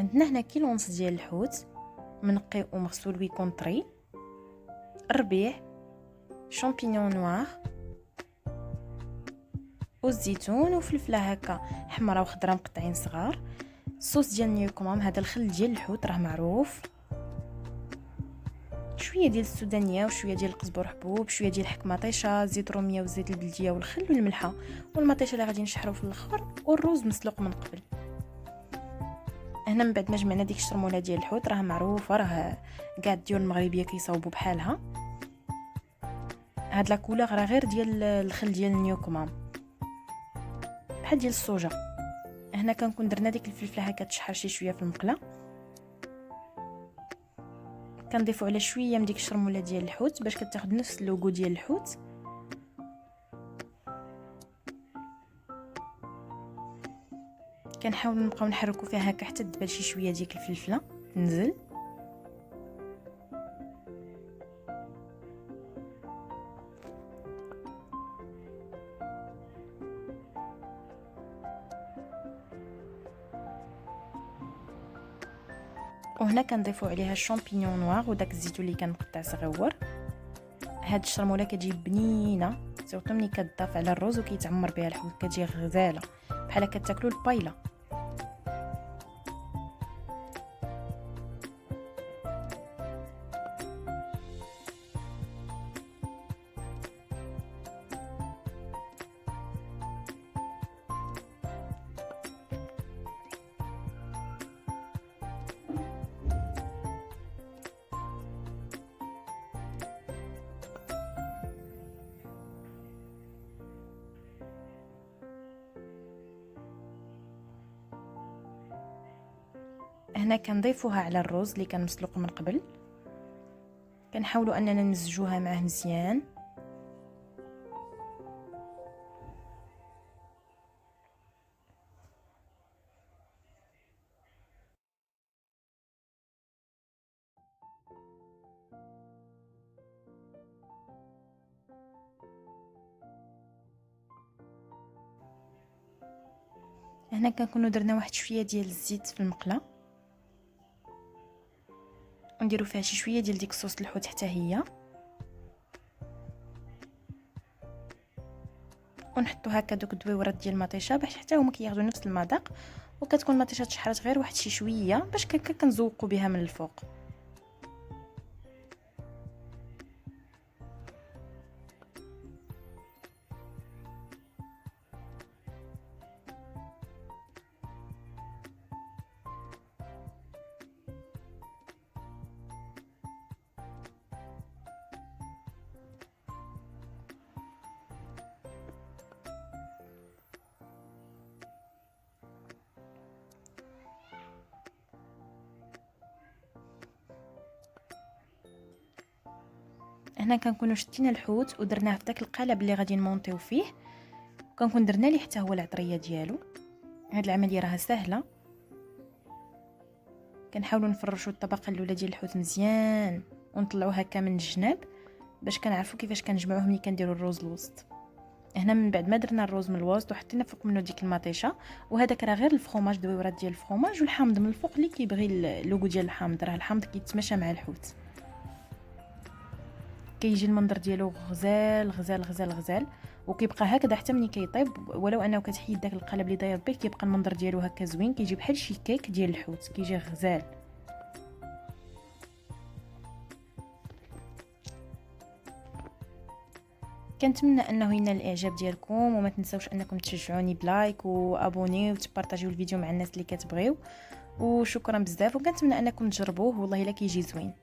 عندنا هنا كيلو ونص ديال الحوت منقي ومغسول ويكون طري، الربيع، شامبينيون نوار والزيتون وفلفله هكا حمراء وخضراء مقطعين صغار، صوص ديال نيوكمام، هذا الخل ديال الحوت راه معروف، شويه ديال السودانيه وشويه ديال القزبر حبوب، شويه ديال الحك مطيشه، زيت روميه وزيت البلديه والخل والملحه والمطيشه اللي غادي نشحرو في الاخر، والروز مسلوق من قبل. هنا من بعد ما جمعنا ديك الشرموله ديال الحوت راه معروفه، راه كاع الديول المغربيه كيصاوبوا بحالها. هاد لا كولور راه غير ديال الخل ديال النيوكمام بحال ديال الصوجه. هنا كنكون درنا ديك الفلفله هكا تشحر شي شويه في المقله، كنضيفوا على شويه من ديك الشرموله ديال الحوت باش كتاخذ نفس اللوغو ديال الحوت. كنحاولوا نبقاو نحركوا فيها هكا حتى تدبل شي شويه ديك الفلفله تنزل. وهنا كنضيفوا عليها الشامبينيون نوار وداك الزيتون اللي كنقطع صغيور. هاد الشرموله كتجي بنينه سورتو ملي كتضاف على الرز وكيتعمر بها الحوت، كتجي غزاله بحال كتاكلوا البايله. هنا كنضيفوها على الرز اللي كان مسلوق من قبل، كنحاولوا اننا نمزجوها معاه مزيان. هنا كنكونوا درنا واحد شويه ديال الزيت في المقله، ونديروا فيها شي شويه ديال ديك صوص الحوت حتى هي، ونحطوا هكا دوك الدويورات ديال المطيشه باش حتى هما كياخذوا نفس المذاق، وكتكون المطيشه تشحرات غير واحد شي شويه باش كنزوقوا بها من الفوق. هنا كنكونوا شتينا الحوت ودرناه في داك القالب اللي غادي نمونطيو فيه، كنكون درنا ليه حتى هو العطريه ديالو. هاد العمليه راها سهله. كنحاولوا نفرشوا الطبقه الاولى ديال الحوت مزيان ونطلعوه هكا من الجناب باش كنعرفوا كيفاش كنجمعوه ملي كنديروا الروز الوسط. هنا من بعد ما درنا الروز من الوسط وحطينا فوق منه ديك المطيشه، وهذاك راه غير الفرomاج دويورات ديال الفرomاج والحامض من الفوق اللي كيبغي اللوغو ديال الحامض، راه الحامض كيتماشى مع الحوت. كيجي المنظر ديالو غزال غزال غزال غزال، وكيبقى هكذا حتى ملي كيطيب، ولو انه كتحيد داك القالب اللي داير به كيبقى المنظر ديالو هكا زوين، كيجي بحال شي كيك ديال الحوت، كيجي غزال. كنتمنى انه ينال الاعجاب ديالكم، وما تنساوش انكم تشجعوني بلايك وابوني وتبارطاجيو الفيديو مع الناس اللي كتبغيو، وشكرا بزاف، وكنتمنى انكم تجربوه والله الا كيجي زوين.